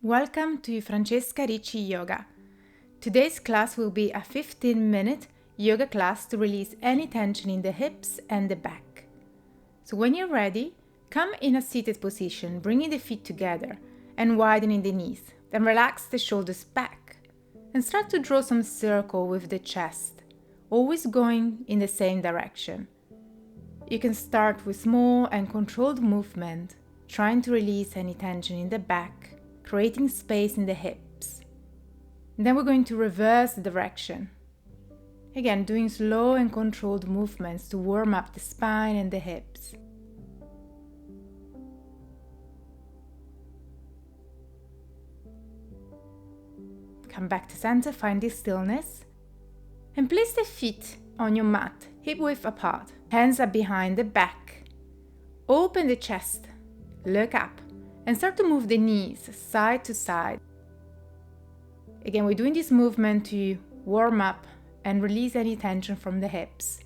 Welcome to Francesca Ricci Yoga. Today's class will be a 15-minute yoga class to release any tension in the hips and the back. So when you're ready, come in a seated position, bringing the feet together and widening the knees. Then relax the shoulders back and start to draw some circle with the chest, always going in the same direction. You can start with small and controlled movement, trying to release any tension in the back, creating space in the hips. And then we're going to reverse the direction. Again, doing slow and controlled movements to warm up the spine and the hips. Come back to center, find this stillness. And place the feet on your mat, hip width apart. Hands are behind the back. Open the chest, look up. And start to move the knees side to side. Again, we're doing this movement to warm up and release any tension from the hips.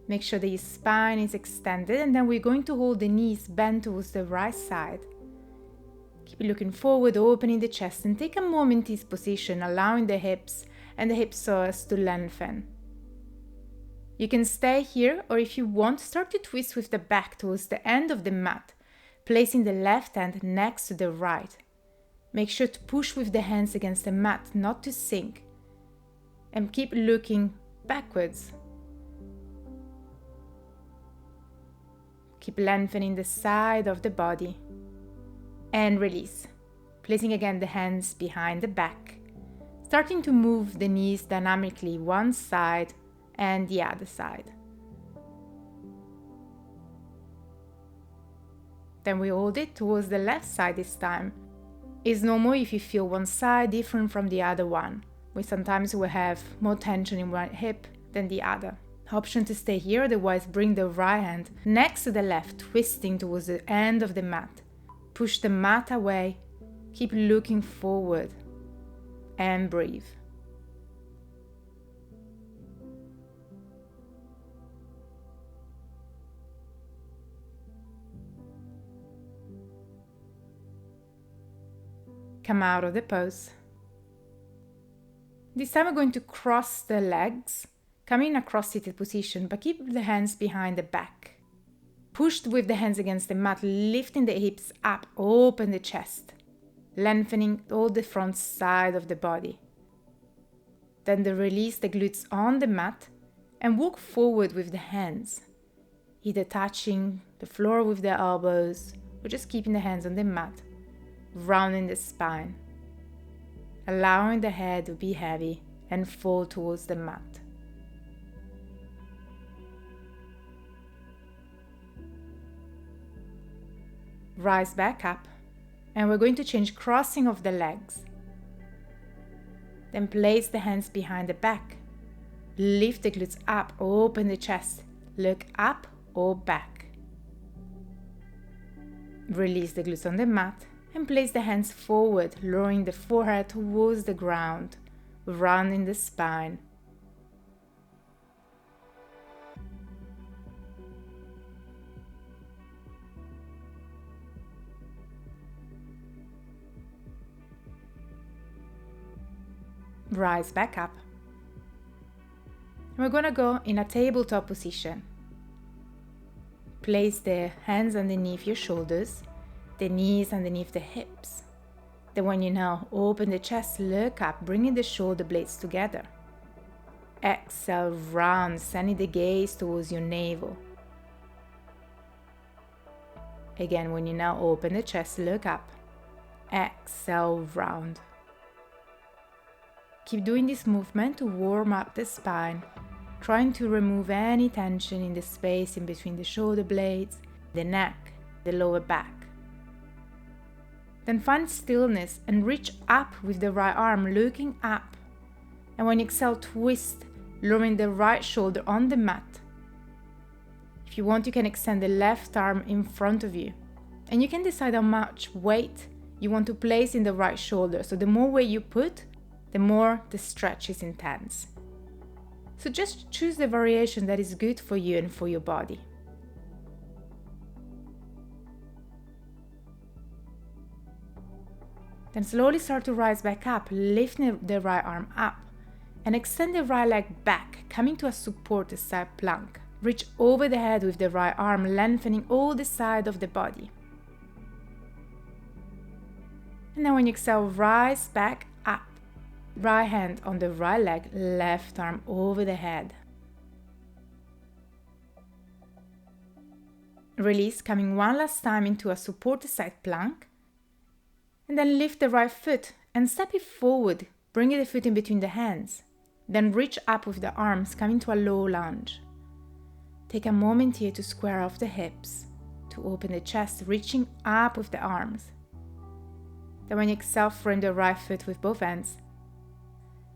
Make sure that your spine is extended, and then we're going to hold the knees bent towards the right side. Keep looking forward, opening the chest, and take a moment in this position, allowing the hips and the hip soles to lengthen. You can stay here, or if you want, start to twist with the back towards the end of the mat, placing the left hand next to the right. Make sure to push with the hands against the mat, not to sink. And keep looking backwards. Keep lengthening the side of the body. And release. Placing again the hands behind the back. Starting to move the knees dynamically one side and the other side. Then we hold it towards the left side this time. It's normal if you feel one side different from the other one. Sometimes we have more tension in one hip than the other. Option to stay here, otherwise bring the right hand next to the left, twisting towards the end of the mat. Push the mat away, keep looking forward, and breathe. Come out of the pose. This time we're going to cross the legs, come in a cross-seated position, but keep the hands behind the back. Push with the hands against the mat, lifting the hips up, open the chest, lengthening all the front side of the body. Then release the glutes on the mat and walk forward with the hands, either touching the floor with the elbows or just keeping the hands on the mat. Rounding the spine, allowing the head to be heavy and fall towards the mat. Rise back up, and we're going to change crossing of the legs. Then place the hands behind the back. Lift the glutes up, open the chest, look up or back. Release the glutes on the mat. And place the hands forward, lowering the forehead towards the ground, rounding the spine. Rise back up. We're going to go in a tabletop position. Place the hands underneath your shoulders, the knees underneath the hips. Then when you now open the chest, look up, bringing the shoulder blades together. Exhale, round, sending the gaze towards your navel. Again, when you now open the chest, look up. Exhale, round. Keep doing this movement to warm up the spine, trying to remove any tension in the space in between the shoulder blades, the neck, the lower back. Then find stillness and reach up with the right arm, looking up. And when you exhale, twist, lowering the right shoulder on the mat. If you want, you can extend the left arm in front of you. And you can decide how much weight you want to place in the right shoulder. So the more weight you put, the more the stretch is intense. So just choose the variation that is good for you and for your body. Then slowly start to rise back up, lifting the right arm up and extend the right leg back, coming to a supported side plank. Reach over the head with the right arm, lengthening all the side of the body. And now when you exhale, rise back up. Right hand on the right leg, left arm over the head. Release, coming one last time into a supported side plank. And then lift the right foot and step it forward, bringing the foot in between the hands. Then reach up with the arms, coming to a low lunge. Take a moment here to square off the hips, to open the chest, reaching up with the arms. Then when you exhale, frame the right foot with both hands.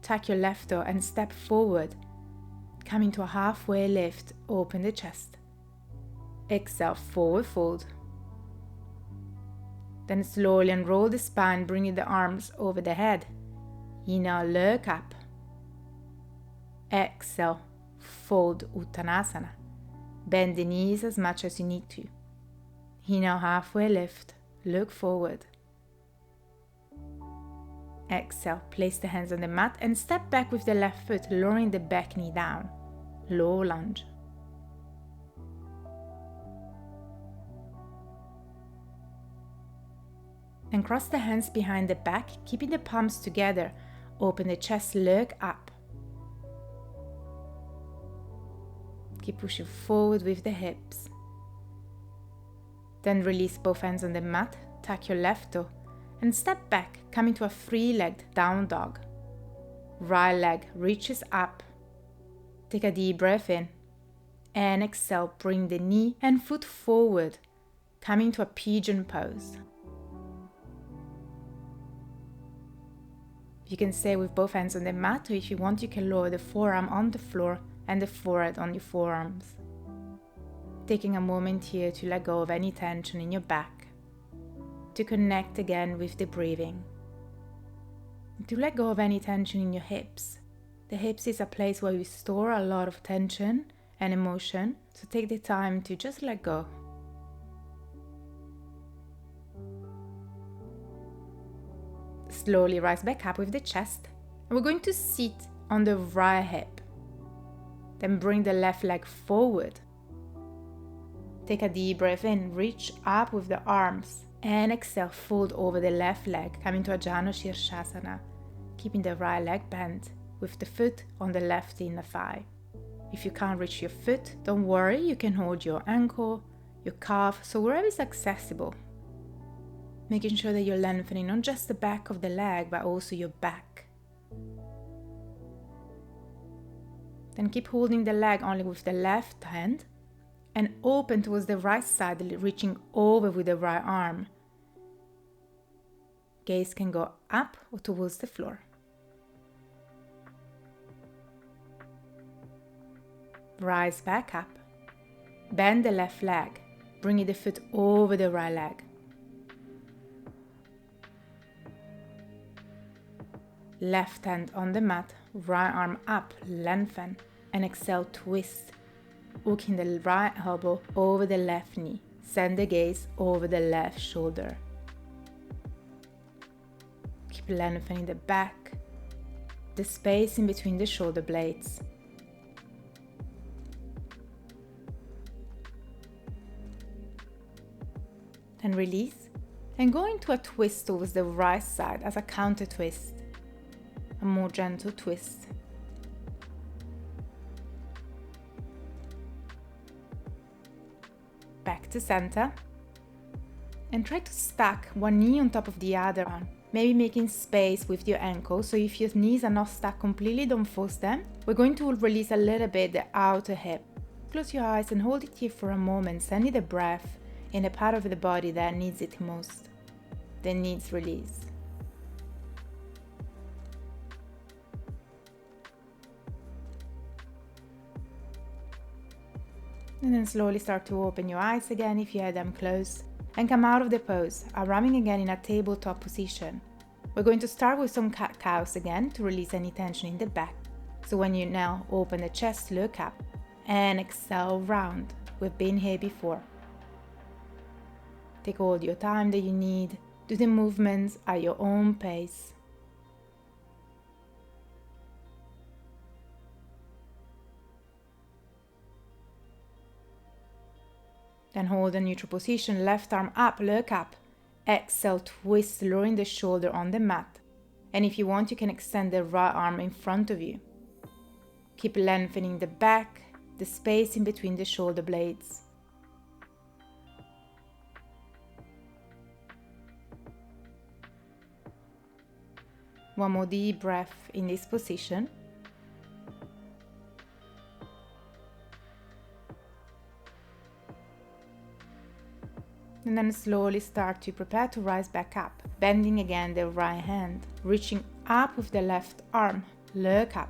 Tuck your left toe and step forward, coming to a halfway lift, open the chest. Exhale, forward fold. Then slowly unroll the spine, bringing the arms over the head. Inhale, look up. Exhale, fold Uttanasana. Bend the knees as much as you need to. Inhale, halfway lift, look forward. Exhale, place the hands on the mat and step back with the left foot, lowering the back knee down. Low lunge. And cross the hands behind the back, keeping the palms together. Open the chest, look up. Keep pushing forward with the hips. Then release both hands on the mat, tuck your left toe, and step back, coming to a three-legged down dog. Right leg reaches up. Take a deep breath in. And exhale, bring the knee and foot forward, coming to a pigeon pose. You can stay with both hands on the mat, or if you want, you can lower the forearm on the floor and the forehead on your forearms. Taking a moment here to let go of any tension in your back, to connect again with the breathing, to let go of any tension in your hips. The hips is a place where we store a lot of tension and emotion, so take the time to just let go. Slowly rise back up with the chest, and we're going to sit on the right hip. Then bring the left leg forward. Take a deep breath in, reach up with the arms, and exhale, fold over the left leg, coming to a Janu Shirshasana, keeping the right leg bent with the foot on the left inner thigh. If you can't reach your foot, don't worry, you can hold your ankle, your calf, so wherever is accessible. Making sure that you're lengthening not just the back of the leg, but also your back. Then keep holding the leg only with the left hand and open towards the right side, reaching over with the right arm. Gaze can go up or towards the floor. Rise back up. Bend the left leg, bringing the foot over the right leg. Left hand on the mat, right arm up, lengthen, and exhale, twist, hooking the right elbow over the left knee. Send the gaze over the left shoulder. Keep lengthening the back, the space in between the shoulder blades. Then release and go into a twist towards the right side as a counter twist. A more gentle twist. Back to center. And try to stack one knee on top of the other one. Maybe making space with your ankle, so if your knees are not stacked completely, don't force them. We're going to release a little bit the outer hip. Close your eyes and hold it here for a moment, sending the breath in the part of the body that needs it most, that needs release. And then slowly start to open your eyes again if you had them closed, and come out of the pose, arriving again in a tabletop position. We're going to start with some cat-cows again to release any tension in the back. So when you now open the chest, look up, and exhale, round. We've been here before. Take all your time that you need Do the movements at your own pace. Then hold a neutral position, left arm up, look up. Exhale, twist, lowering the shoulder on the mat. And if you want, you can extend the right arm in front of you. Keep lengthening the back, the space in between the shoulder blades. One more deep breath in this position. And then slowly start to prepare to rise back up, bending again the right hand, reaching up with the left arm, look up.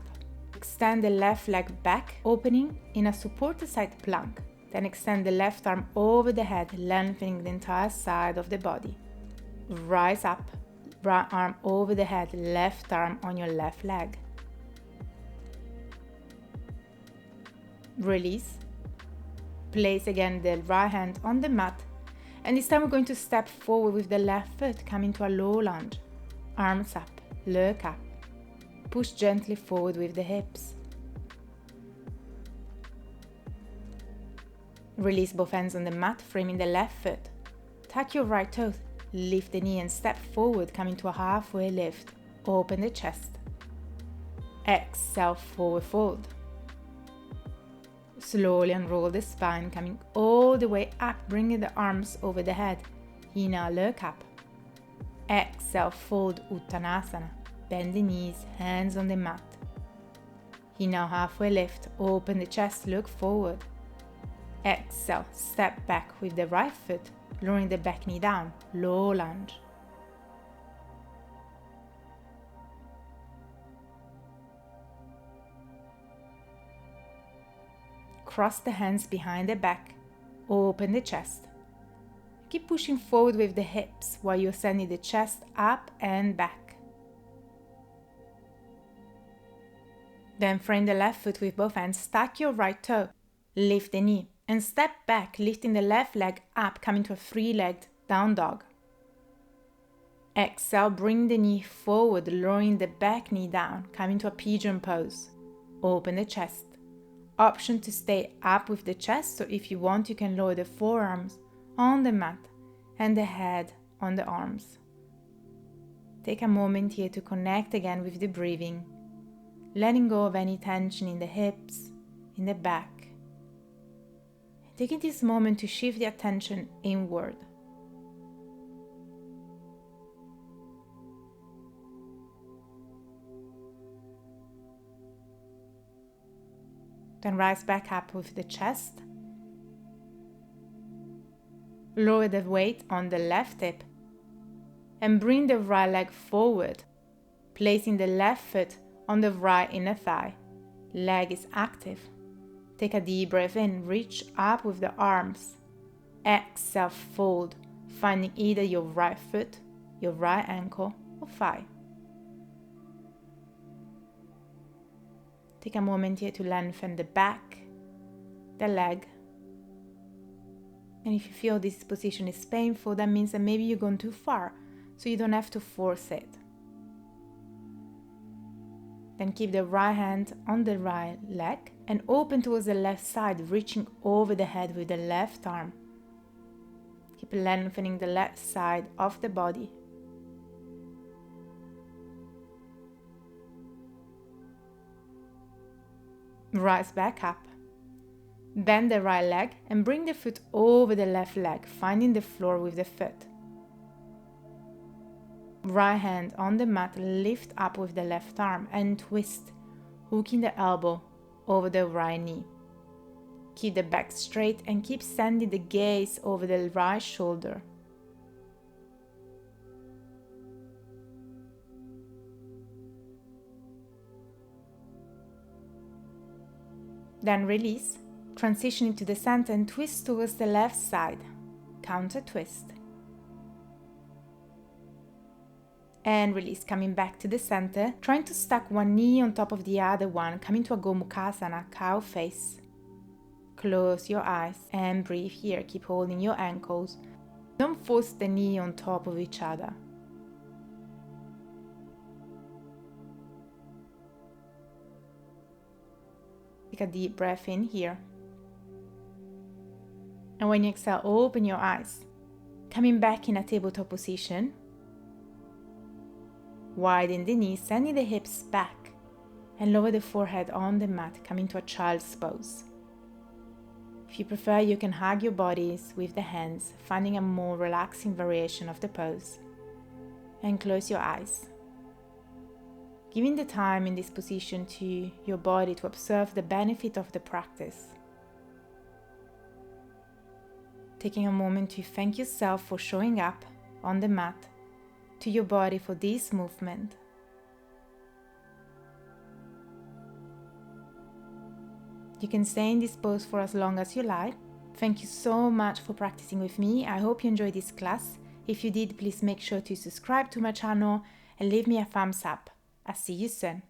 Extend the left leg back, opening in a supported side plank. Then extend the left arm over the head, lengthening the entire side of the body. Rise up, right arm over the head, left arm on your left leg. Release. Place again the right hand on the mat. And this time we're going to step forward with the left foot, coming to a low lunge. Arms up, look up. Push gently forward with the hips. Release both hands on the mat, framing the left foot. Tuck your right toe, lift the knee and step forward, coming to a halfway lift. Open the chest. Exhale, forward fold. Slowly unroll the spine, coming all the way up, bringing the arms over the head. Inhale, look up. Exhale, fold Uttanasana. Bend the knees, hands on the mat. Inhale, halfway lift, open the chest, look forward. Exhale, step back with the right foot, lowering the back knee down, low lunge. Cross the hands behind the back, open the chest. Keep pushing forward with the hips while you're sending the chest up and back. Then frame the left foot with both hands, stack your right toe, lift the knee, and step back, lifting the left leg up, coming to a three-legged down dog. Exhale, bring the knee forward, lowering the back knee down, coming to a pigeon pose. Open the chest. Option to stay up with the chest, so if you want you can lower the forearms on the mat and the head on the arms. Take a moment here to connect again with the breathing, letting go of any tension in the hips, in the back. Taking this moment to shift the attention inward. Then rise back up with the chest. Lower the weight on the left hip and bring the right leg forward, placing the left foot on the right inner thigh. Leg is active. Take a deep breath in, reach up with the arms. Exhale, fold, finding either your right foot, your right ankle or thigh. Take a moment here to lengthen the back, the leg. And if you feel this position is painful, that means that maybe you've gone too far, so you don't have to force it. Then keep the right hand on the right leg and open towards the left side, reaching over the head with the left arm. Keep lengthening the left side of the body. Rise back up. Bend the right leg and bring the foot over the left leg, finding the floor with the foot. Right hand on the mat, lift up with the left arm and twist, hooking the elbow over the right knee. Keep the back straight and keep sending the gaze over the right shoulder. Then release, transitioning to the center and twist towards the left side. Counter twist. And release, coming back to the center, trying to stack one knee on top of the other one, coming to a Gomukhasana, cow face. Close your eyes and breathe here. Keep holding your ankles. Don't force the knee on top of each other. Take a deep breath in here. And when you exhale, open your eyes. Coming back in a tabletop position. Widen the knees, sending the hips back. And lower the forehead on the mat, coming to a child's pose. If you prefer, you can hug your bodies with the hands, finding a more relaxing variation of the pose. And close your eyes. Giving the time in this position to your body to observe the benefit of the practice. Taking a moment to thank yourself for showing up on the mat, to your body for this movement. You can stay in this pose for as long as you like. Thank you so much for practicing with me. I hope you enjoyed this class. If you did, please make sure to subscribe to my channel and leave me a thumbs up. I'll see you soon.